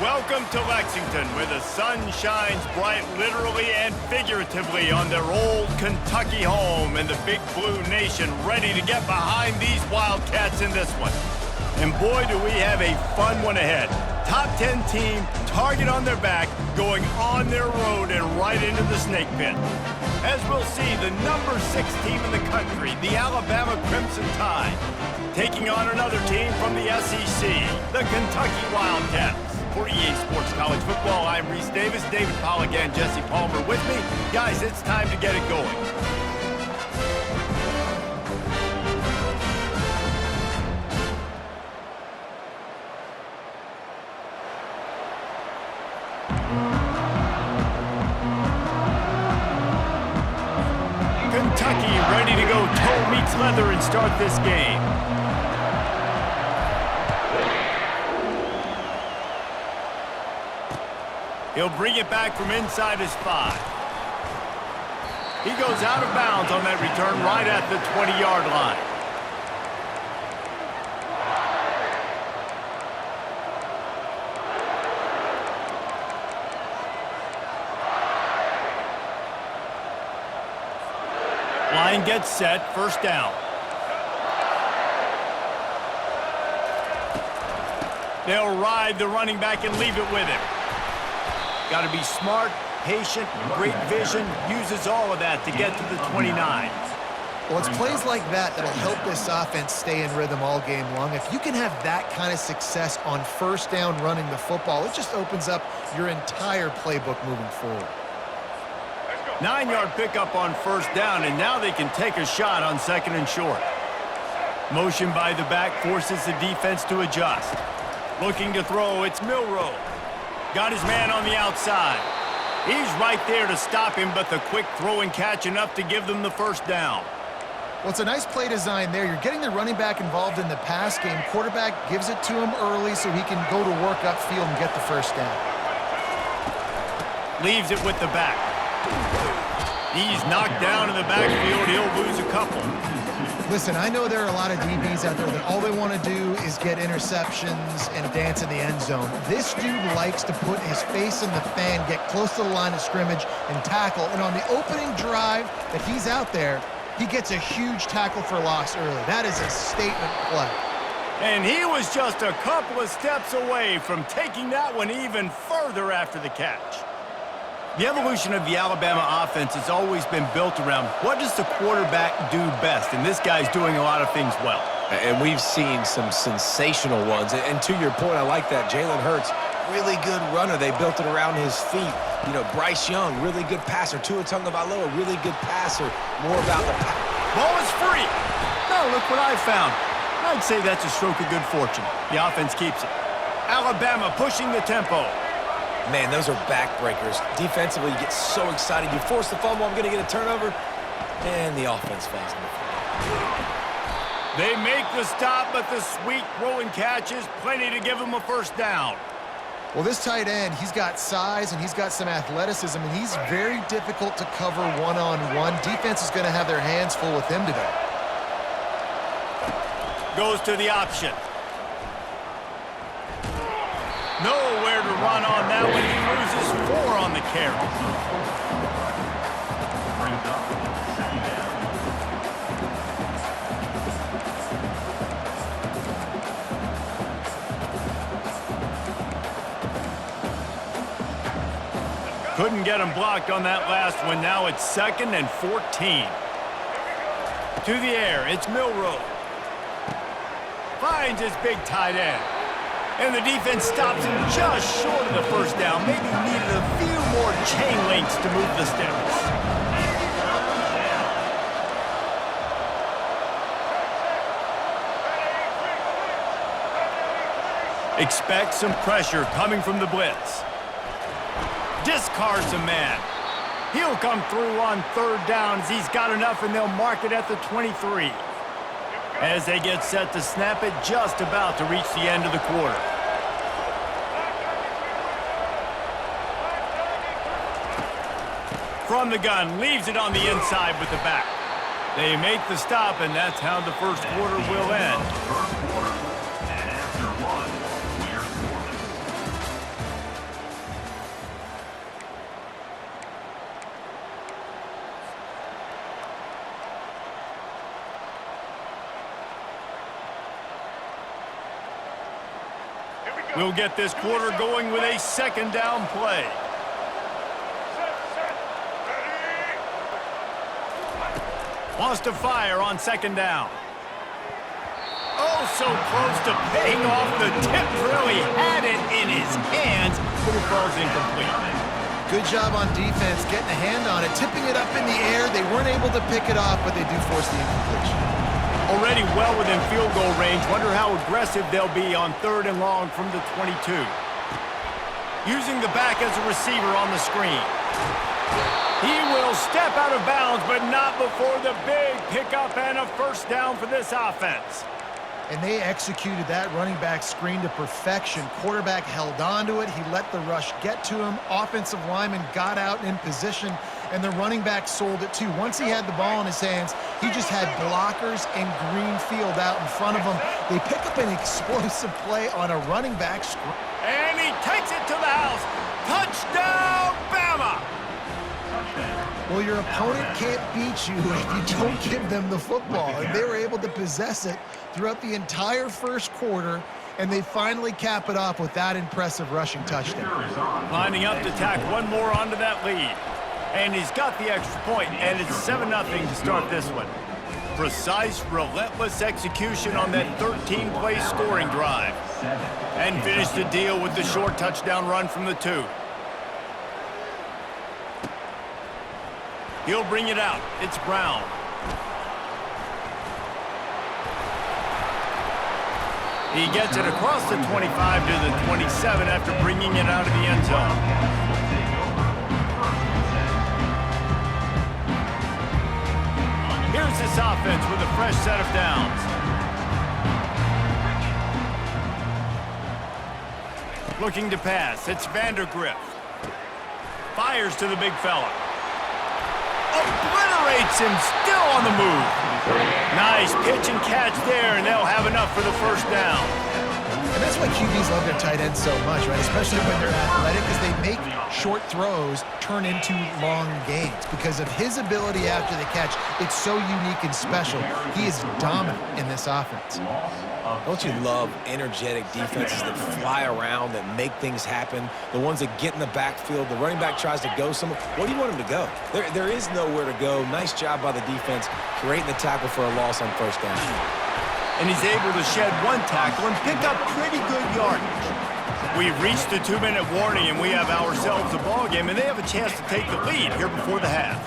Welcome to Lexington, where the sun shines bright literally and figuratively on their old Kentucky home, and the Big Blue Nation ready to get behind these Wildcats in this one. And boy, do we have a fun one ahead. Top 10 team, target on their back, going on their road and right into the snake pit. As we'll see, the number 6 team in the country, the Alabama Crimson Tide, taking on another team from the SEC, the Kentucky Wildcats. For EA Sports College Football, I'm Reese Davis, David Pollack, and Jesse Palmer with me. Guys, it's time to get it going. Kentucky ready to go toe meets leather and start this game. He'll bring it back from inside his 5. He goes out of bounds on that return right at the 20-yard line. Line gets set, first down. They'll ride the running back and leave it with him. Got to be smart, patient, great vision, uses all of that to get to the 29. Well, it's plays like that that'll help this offense stay in rhythm all game long. If you can have that kind of success on first down running the football, it just opens up your entire playbook moving forward. 9-yard pickup on first down, and now they can take a shot on second and short. Motion by the back forces the defense to adjust. Looking to throw, it's Milroe. Got his man on the outside. He's right there to stop him, but the quick throw and catch enough to give them the first down. Well, it's a nice play design there. You're getting the running back involved in the pass game. Quarterback gives it to him early so he can go to work upfield and get the first down. Leaves it with the back. He's knocked down in the backfield. He'll lose a couple. Listen, I know there are a lot of DBs out there that all they want to do is get interceptions and dance in the end zone. This dude likes to put his face in the fan, get close to the line of scrimmage, and tackle. And on the opening drive that he's out there, he gets a huge tackle for loss early. That is a statement play. And he was just a couple of steps away from taking that one even further after the catch. The evolution of the Alabama offense has always been built around what does the quarterback do best, and this guy's doing a lot of things well. And we've seen some sensational ones. And to your point, I like that. Jalen Hurts, really good runner. They built it around his feet. You know, Bryce Young, really good passer. Tua Tagovailoa, really good passer. More about the pass. Ball is free. Now look what I found. I'd say that's a stroke of good fortune. The offense keeps it. Alabama pushing the tempo. Man, those are backbreakers. Defensively, you get so excited. You force the fumble, I'm going to get a turnover, and the offense falls in the field. They make the stop, but the sweet throw and catch is plenty to give them a first down. Well, this tight end, he's got size and he's got some athleticism, and he's very difficult to cover one-on-one. Defense is going to have their hands full with him today. Goes to the option. Nowhere to run on that one. He loses 4 on the carry. Couldn't get him blocked on that last one. Now it's 2nd and 14. To the air, it's Milroe. Finds his big tight end. And the defense stops him just short of the first down. Maybe needed a few more chain links to move the sticks. Expect some pressure coming from the blitz. Discards a man. He'll come through on 3rd down as he's got enough, and they'll mark it at the 23. As they get set to snap it, just about to reach the end of the quarter. From the gun, leaves it on the inside with the back. They make the stop, and that's how the first quarter will end. We'll get this quarter going with a second down play. Wants to fire on second down. Oh, so close to paying off the tip. Really had it in his hands, but it falls incomplete. Good job on defense getting a hand on it, tipping it up in the air. They weren't able to pick it off, but they do force the incompletion. Already well within field goal range. Wonder how aggressive they'll be on 3rd and long from the 22. Using the back as a receiver on the screen. He will step out of bounds, but not before the big pickup and a first down for this offense. And they executed that running back screen to perfection. Quarterback held on to it. He let the rush get to him. Offensive lineman got out in position, and the running back sold it too. Once he had the ball in his hands, he just had blockers and green field out in front of him. They pick up an explosive play on a running back screen. And he takes it to the house. Touchdown, Bama! Well, your opponent can't beat you if you don't give them the football. And they were able to possess it throughout the entire first quarter, and they finally cap it off with that impressive rushing touchdown. Lining up to tack one more onto that lead. And he's got the extra point, and it's 7-0 to start this one. Precise, relentless execution on that 13-play scoring drive. And finish the deal with the short touchdown run from the 2. He'll bring it out. It's Brown. He gets it across the 25 to the 27 after bringing it out of the end zone. Here's this offense with a fresh set of downs. Looking to pass. It's Vandergriff. Fires to the big fella. Obliterates him, still on the move. Nice pitch and catch there, and they'll have enough for the first down. And that's why QBs love their tight ends so much, right? Especially when they're athletic, because they make short throws turn into long gains. Because of his ability after the catch, it's so unique and special. He is dominant in this offense. Don't you love energetic defenses that fly around, that make things happen? The ones that get in the backfield. The running back tries to go somewhere. Where do you want him to go? There is nowhere to go. Nice job by the defense, creating the tackle for a loss on first down. And he's able to shed one tackle and pick up pretty good yardage. We've reached the 2-minute warning, and we have ourselves a ball game, and they have a chance to take the lead here before the half.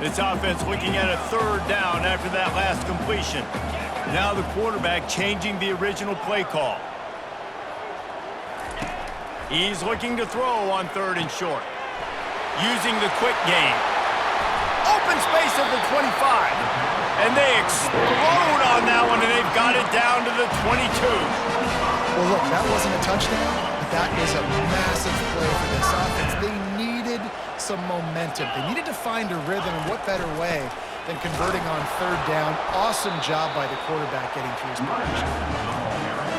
This offense looking at a 3rd down after that last completion. Now the quarterback changing the original play call. He's looking to throw on 3rd and short. Using the quick game. Open space at the 25. And they explode on that one, and they've got it down to the 22. Well, look, that wasn't a touchdown, but that was a massive play for this offense. They needed some momentum. They needed to find a rhythm, and what better way than converting on 3rd down. Awesome job by the quarterback getting through his progression.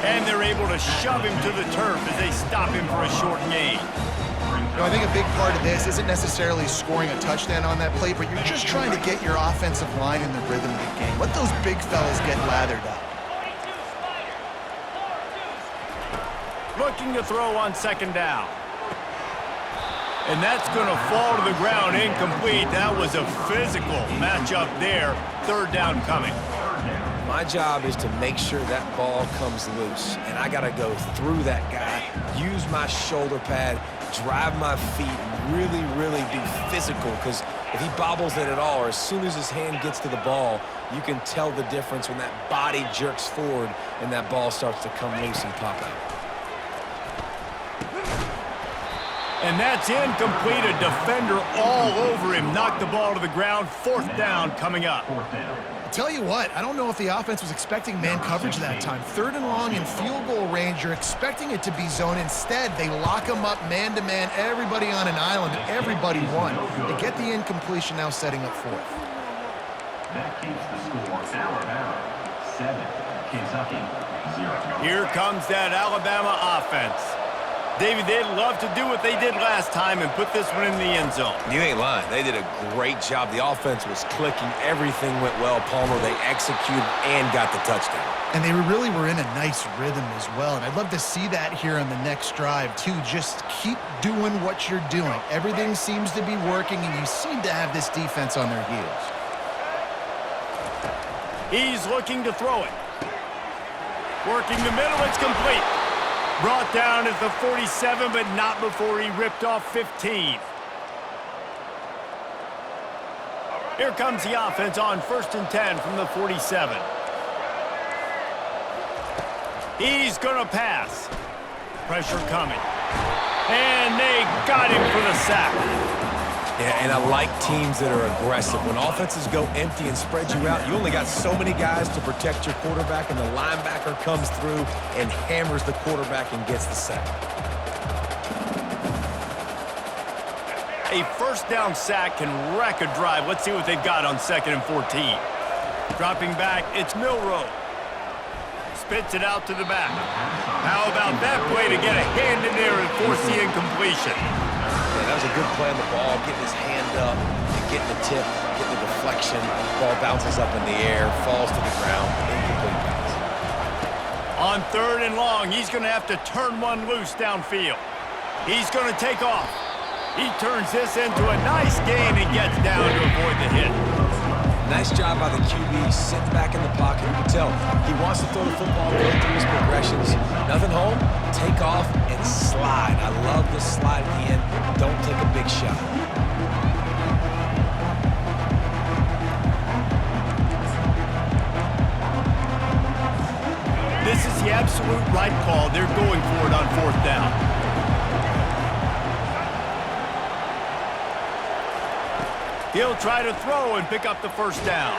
And they're able to shove him to the turf as they stop him for a short gain. You know, I think a big part of this isn't necessarily scoring a touchdown on that play, but you're just trying to get your offensive line in the rhythm of the game. Let those big fellas get lathered up. Looking to throw on 2nd down. And that's going to fall to the ground incomplete. That was a physical matchup there. 3rd down coming. My job is to make sure that ball comes loose, and I got to go through that guy, use my shoulder pad, drive my feet, and really, really be physical, because if he bobbles it at all, or as soon as his hand gets to the ball, you can tell the difference when that body jerks forward and that ball starts to come loose and pop out. And that's incomplete. A defender all over him. Knocked the ball to the ground. 4th down coming up. I'll tell you what, I don't know if the offense was expecting man coverage that time. 3rd and long in field goal range, you're expecting it to be zone. Instead, they lock them up man-to-man, everybody on an island, and everybody won. They get the incompletion, now setting up 4th. That keeps the score Alabama 7, Kentucky 0. Here comes that Alabama offense. David, they'd love to do what they did last time and put this one in the end zone. You ain't lying. They did a great job. The offense was clicking. Everything went well, Palmer. They executed and got the touchdown. And they really were in a nice rhythm as well. And I'd love to see that here on the next drive, too. Just keep doing what you're doing. Everything seems to be working, and you seem to have this defense on their heels. He's looking to throw it. Working the middle, it's complete. Brought down at the 47, but not before he ripped off 15. Here comes the offense on 1st and 10 from the 47. He's going to pass. Pressure coming. And they got him for the sack. Yeah, and I like teams that are aggressive. When offenses go empty and spread you out, you only got so many guys to protect your quarterback, and the linebacker comes through and hammers the quarterback and gets the sack. A first down sack can wreck a drive. Let's see what they've got on 2nd and 14. Dropping back, it's Milroe. Spits it out to the back. How about that play to get a hand in there and force the incompletion? Yeah, that was a good play on the ball, getting his hand up, and getting the tip, getting the deflection. Ball bounces up in the air, falls to the ground, incomplete pass. On 3rd and long, he's going to have to turn one loose downfield. He's going to take off. He turns this into a nice gain and gets down to avoid the hit. Nice job by the QB, sitting back in the pocket. You can tell he wants to throw the football, go through his progressions. Nothing home, take off, and slide. I love the slide at the end. Don't take a big shot. This is the absolute right call. They're going for it on 4th down. He'll try to throw and pick up the 1st down.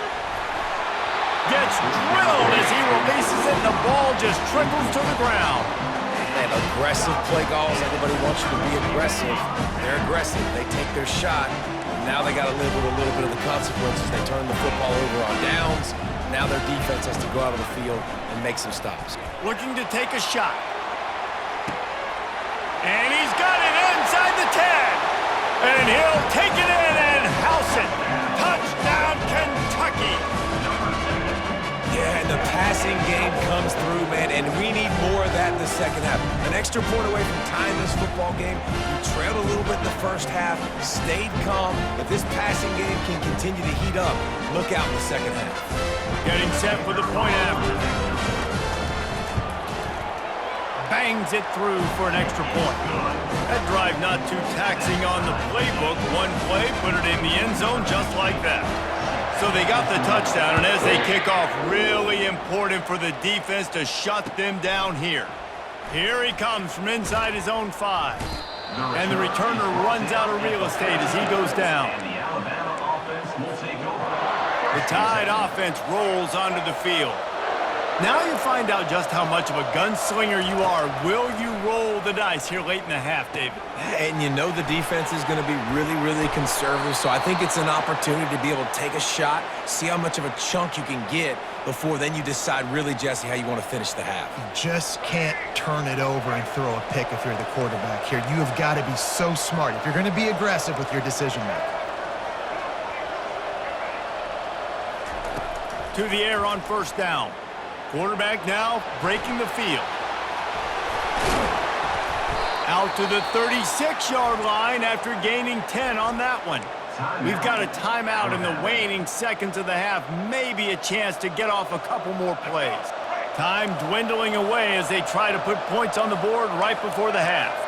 Gets drilled as he releases it, and the ball just trickles to the ground. And aggressive play calls. Everybody wants you to be aggressive. They're aggressive. They take their shot. Now they got to live with a little bit of the consequences. They turn the football over on downs. Now their defense has to go out of the field and make some stops. Looking to take a shot. And he's got it inside the 10. And he'll take it in and house it. Touchdown, Kentucky. Yeah, and the passing game comes through, man, and we need more of that in the second half. An extra point away from tying this football game. You trailed a little bit in the first half, stayed calm. If this passing game can continue to heat up, look out in the second half. Getting set for the point after. Bangs it through for an extra point. That drive not too taxing on the playbook. One play, put it in the end zone just like that. So they got the touchdown, and as they kick off, really important for the defense to shut them down here. Here he comes from inside his own 5. And the returner runs out of real estate as he goes down. And the Alabama offense will take over. The Tide offense rolls onto the field. Now you find out just how much of a gunslinger you are. Will you roll the dice here late in the half, David? And you know the defense is going to be really, really conservative, so I think it's an opportunity to be able to take a shot, see how much of a chunk you can get before then you decide really, Jesse, how you want to finish the half. You just can't turn it over and throw a pick if you're the quarterback here. You have got to be so smart if you're going to be aggressive with your decision-making. To the air on 1st down. Quarterback now breaking the field. Out to the 36-yard line after gaining 10 on that one. We've got a timeout in the waning seconds of the half. Maybe a chance to get off a couple more plays. Time dwindling away as they try to put points on the board right before the half.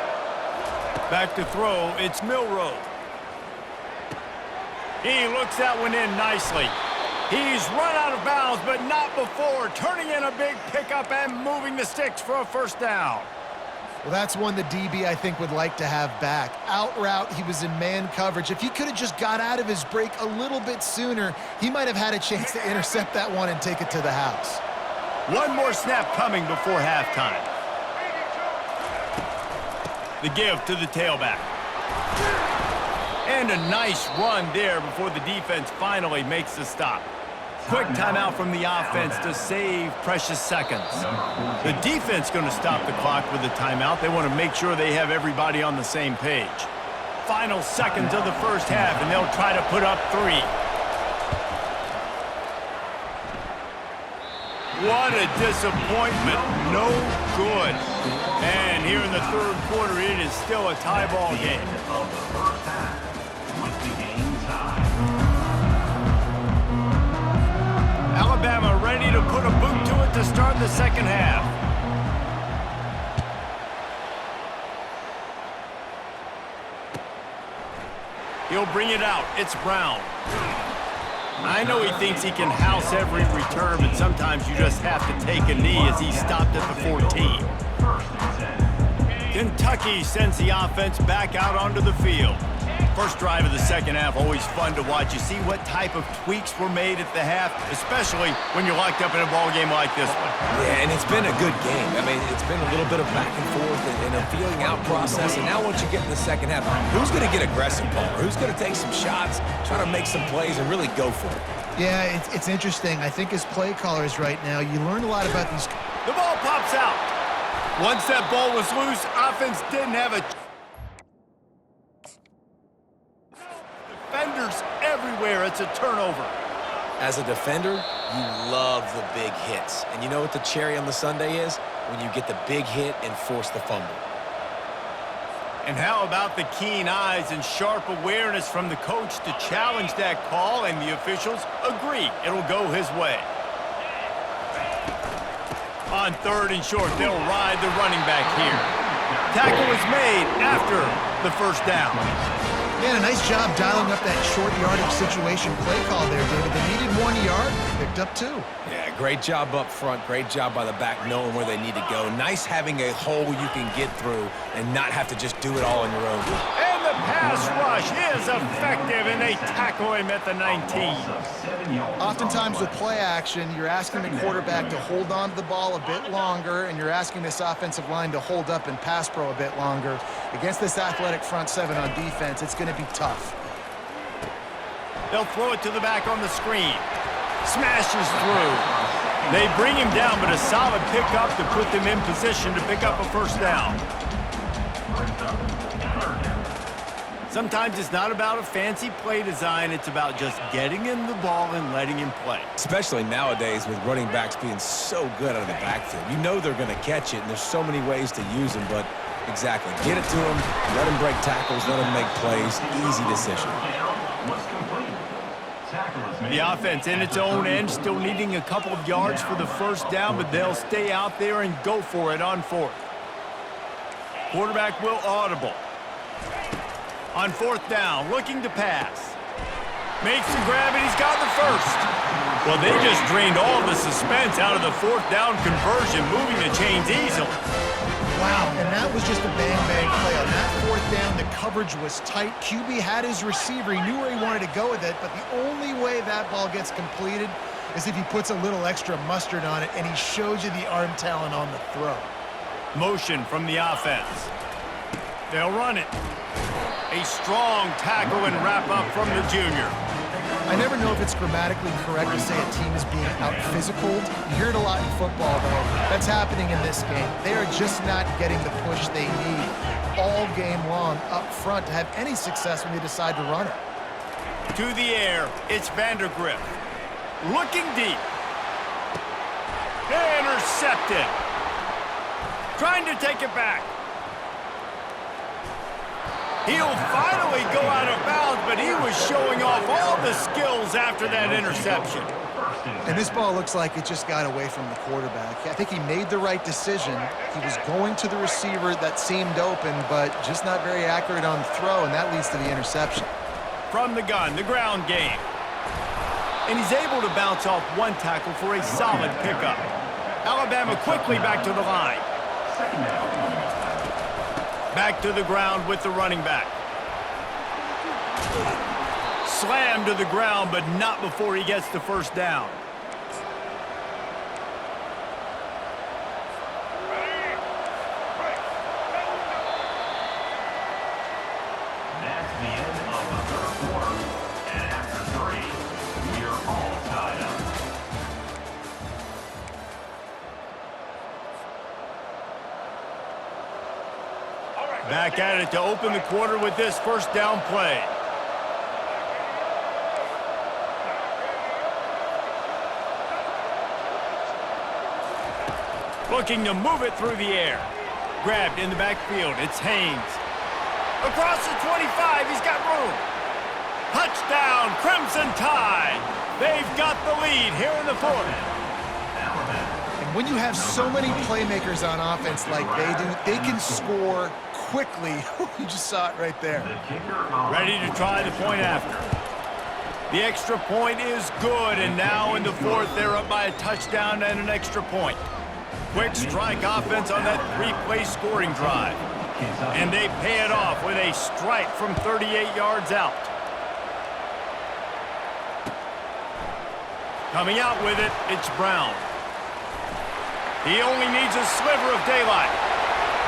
Back to throw, it's Milroe. He looks that one in nicely. He's run out of bounds, but not before. Turning in a big pickup and moving the sticks for a 1st down. Well, that's one the DB, I think, would like to have back. Out route, he was in man coverage. If he could have just got out of his break a little bit sooner, he might have had a chance to intercept that one and take it to the house. One more snap coming before halftime. The give to the tailback. And a nice run there before the defense finally makes the stop. Quick timeout from the offense to save precious seconds. The defense going to stop the clock with a timeout. They want to make sure they have everybody on the same page. Final seconds of the first half, and they'll try to put up 3. What a disappointment. No good. And here in the third quarter, it is still a tie ball game. Of the first half, with the game tied. Alabama ready to put a boot to it to start the second half. He'll bring it out. It's Brown. I know he thinks he can house every return, but sometimes you just have to take a knee as he stopped at the 14. Kentucky sends the offense back out onto the field. First drive of the second half, always fun to watch. You see what type of tweaks were made at the half, especially when you're locked up in a ball game like this one. Yeah, and it's been a good game. I mean, it's been a little bit of back and forth and a feeling out process. And now once you get in the second half, who's going to get aggressive, Paul? Who's going to take some shots, try to make some plays, and really go for it? Yeah, it's interesting. I think as play callers right now, you learn a lot about these. The ball pops out. Once that ball was loose, offense didn't have a defenders everywhere. It's a turnover. As a defender, you love the big hits. And you know what the cherry on the sundae is? When you get the big hit and force the fumble. And how about the keen eyes and sharp awareness from the coach to challenge that call, and the officials agree it'll go his way. On third and short, they'll ride the running back here. Tackle is made after the first down. Man, a nice job dialing up that short yardage situation play call there, David. They needed 1 yard, picked up 2. Yeah, great job up front. Great job by the back knowing where they need to go. Nice having a hole you can get through and not have to just do it all on your own. And the pass rush is effective, and they tackle him at the 19. Oftentimes with play action, you're asking the quarterback to hold on to the ball a bit longer, and you're asking this offensive line to hold up and pass pro a bit longer. Against this athletic front seven on defense, it's going to be tough. They'll throw it to the back on the screen. Smashes through. They bring him down, but a solid pickup to put them in position to pick up a first down. Sometimes it's not about a fancy play design. It's about just getting him the ball and letting him play. Especially nowadays with running backs being so good out of the backfield. You know they're going to catch it, and there's so many ways to use them, but exactly. Get it to them, let them break tackles, let them make plays. Easy decision. The offense in its own end, still needing a couple of yards for the first down, but they'll stay out there and go for it on fourth. Quarterback will audible. On fourth down, looking to pass. Makes the grab, and he's got the first. Well, they just drained all the suspense out of the fourth down conversion, moving the chains easily. Wow, and that was just a bang-bang play. On that fourth down, the coverage was tight. QB had his receiver. He knew where he wanted to go with it, but the only way that ball gets completed is if he puts a little extra mustard on it, and he shows you the arm talent on the throw. Motion from the offense. They'll run it. A strong tackle and wrap up from the junior. I never know if it's grammatically correct to say a team is being out-physicaled. You hear it a lot in football, though. That's happening in this game. They are just not getting the push they need all game long up front to have any success when they decide to run it. To the air, it's Vandergrift. Looking deep. Intercepted. Trying to take it back. He'll finally go out of bounds, but he was showing off all the skills after that interception. And this ball looks like it just got away from the quarterback. I think he made the right decision. He was going to the receiver that seemed open, but just not very accurate on the throw, and that leads to the interception. From the gun, the ground game. And he's able to bounce off one tackle for a solid pickup. Alabama quickly back to the line. Back to the ground with the running back. Slammed to the ground, but not before he gets the first down. That's the end of the third quarter. And after 3, we are all tied up. Back at it to open the quarter with this first down play. Looking to move it through the air. Grabbed in the backfield. It's Haynes. Across the 25. He's got room. Touchdown, Crimson Tide. They've got the lead here in the fourth. And when you have so many playmakers on offense like they do, they can score quickly. You just saw it right there. Ready to try the point after. The extra point is good, and now in the fourth, they're up by a touchdown and an extra point. Quick strike offense on that three-play scoring drive. And they pay it off with a strike from 38 yards out. Coming out with it, it's Brown. He only needs a sliver of daylight.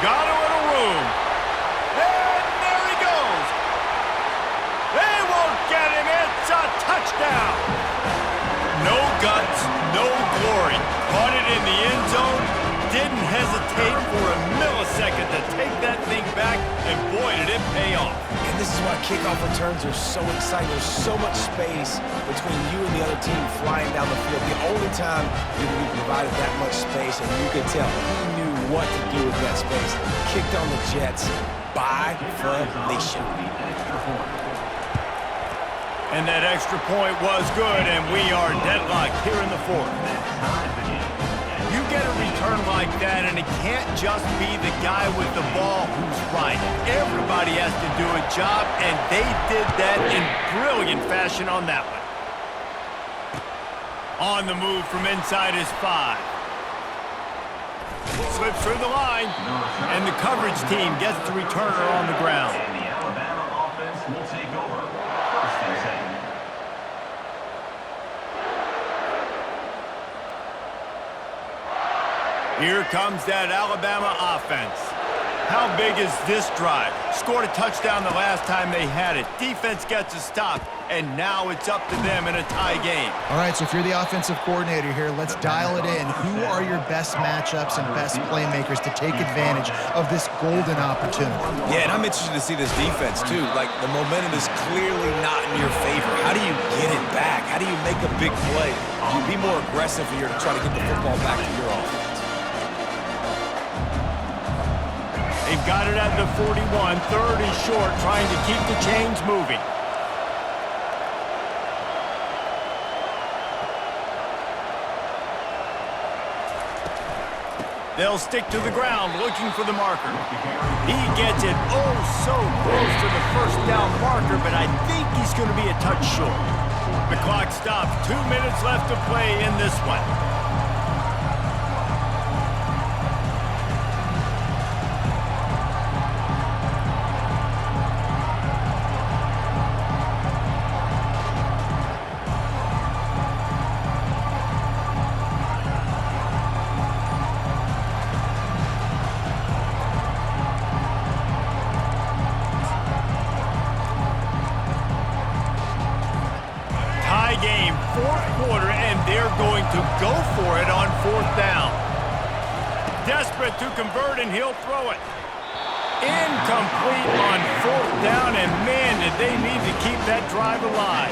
Got a little room. And there he goes. They won't get him. It's a touchdown. No guts, no glory. Caught it in the end zone. Didn't hesitate for a millisecond to take that thing back, and boy, did it pay off. And this is why kickoff returns are so exciting. There's so much space between you and the other team flying down the field. The only time you can be provided that much space, and you could tell he knew what to do with that space. Kicked on the Jets by Felicia. And that extra point was good, and we are deadlocked here in the fourth. You get a return like that, and it can't just be the guy with the ball who's right. Everybody has to do a job, and they did that in brilliant fashion on that one. On the move from inside his 5. Slips through the line, and the coverage team gets the returner on the ground. And the Alabama offense will take over. First and 10. Here comes that Alabama offense. How big is this drive? Scored a touchdown the last time they had it. Defense gets a stop, and now it's up to them in a tie game. All right, so if you're the offensive coordinator here, let's dial it in. Who are your best matchups and best playmakers to take advantage of this golden opportunity? Yeah, and I'm interested to see this defense, too. Like, the momentum is clearly not in your favor. How do you get it back? How do you make a big play? Do you be more aggressive here to try to get the football back to your offense? They've got it at the 41, third and short, trying to keep the chains moving. They'll stick to the ground, looking for the marker. He gets it oh so close to the first down marker, but I think he's going to be a touch short. The clock stops, 2 minutes left to play in this one. Game, fourth quarter, and they're going to go for it on fourth down. Desperate to convert, and he'll throw it. Incomplete on fourth down, and man, did they need to keep that drive alive.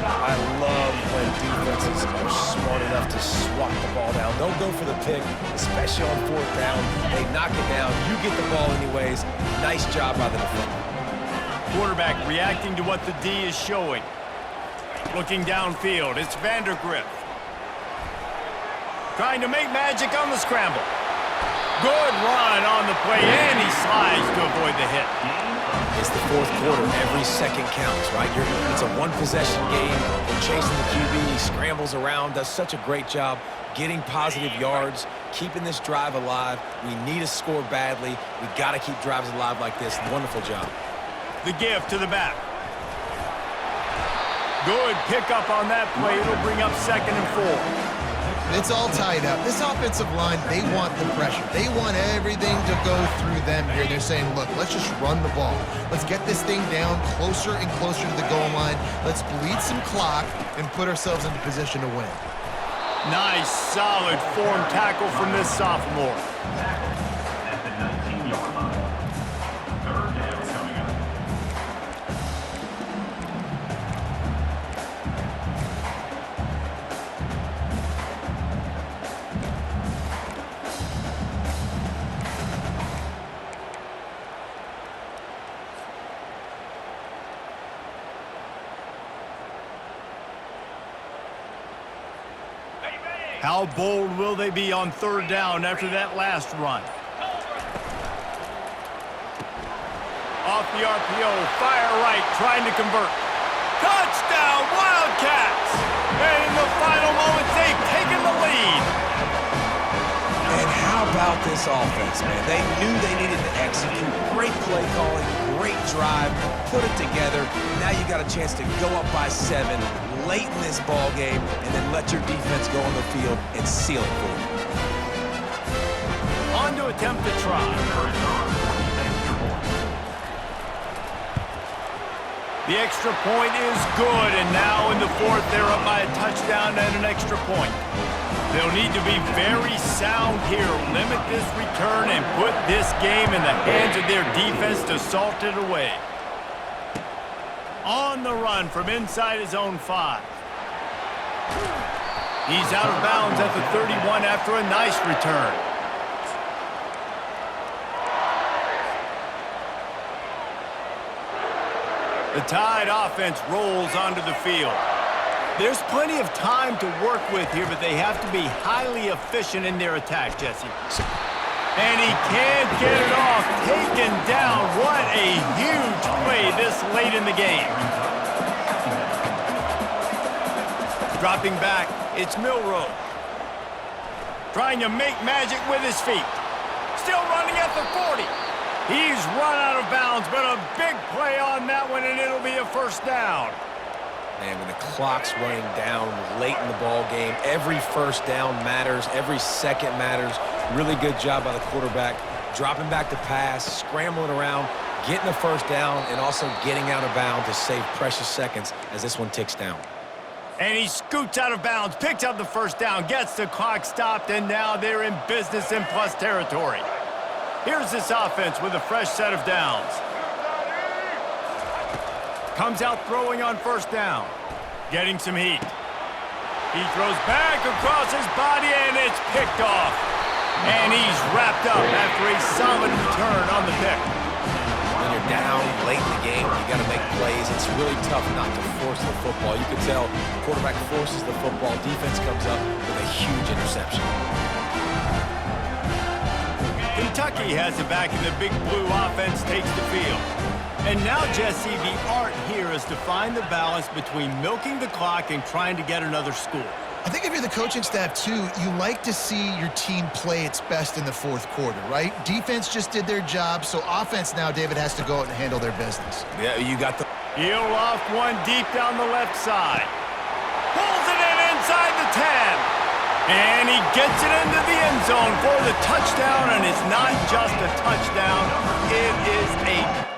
I love when defenses are smart enough to swat the ball down. Don't go for the pick, especially on fourth down. They knock it down. You get the ball anyways. Nice job by the defender. Quarterback reacting to what the D is showing. Looking downfield, it's Vandergrift. Trying to make magic on the scramble. Good run on the play, and he slides to avoid the hit. It's the fourth quarter. Every second counts, right? It's a one-possession game. We're chasing the QB. He scrambles around, does such a great job getting positive yards, keeping this drive alive. We need to score badly. We got to keep drives alive like this. Wonderful job. The give to the back. Good pickup on that play. It'll bring up 2nd and 4. It's all tied up. This offensive line, they want the pressure. They want everything to go through them here. They're saying, look, let's just run the ball. Let's get this thing down closer and closer to the goal line. Let's bleed some clock and put ourselves into position to win. Nice, solid form tackle from this sophomore. At the 19-yard line. How bold will they be on third down after that last run? Off the RPO, fire right, trying to convert. Touchdown, Wildcats! And in the final moments, they've taken the lead. And how about this offense, man? They knew they needed to execute. Great play calling, great drive, put it together. Now you got a chance to go up by 7 late in this ball game and then let your defense go on the field and seal it for you. On to attempt to try. The extra point is good, and now in the fourth, they're up by a touchdown and an extra point. They'll need to be very sound here, limit this return, and put this game in the hands of their defense to salt it away. On the run from inside his own 5. He's out of bounds at the 31 after a nice return. The Tide offense rolls onto the field. There's plenty of time to work with here, but they have to be highly efficient in their attack, Jesse. And he can't get it off. Taken down. What a huge play this late in the game. Dropping back, it's Milroe. Trying to make magic with his feet. Still running at the 40. He's run out of bounds, but a big play on that one, and it'll be a first down. And when the clock's running down late in the ball game, every first down matters, every second matters. Really good job by the quarterback, dropping back to pass, scrambling around, getting the first down, and also getting out of bounds to save precious seconds as this one ticks down. And he scoots out of bounds, picks up the first down, gets the clock stopped, and now they're in business in plus territory. Here's this offense with a fresh set of downs. Comes out throwing on first down. Getting some heat. He throws back across his body, and it's picked off. And he's wrapped up after a solid return on the pick. When you're down late in the game, you got to make plays. It's really tough not to force the football. You can tell quarterback forces the football. Defense comes up with a huge interception. Kentucky has it back, and the Big Blue offense takes the field. And now, Jesse, the art here is to find the balance between milking the clock and trying to get another score. I think if you're the coaching staff, too, you like to see your team play its best in the fourth quarter, right? Defense just did their job, so offense now, David, has to go out and handle their business. Yeah, you got the... Heel off one deep down the left side. Pulls it in inside the 10. And he gets it into the end zone for the touchdown, and it's not just a touchdown, it is a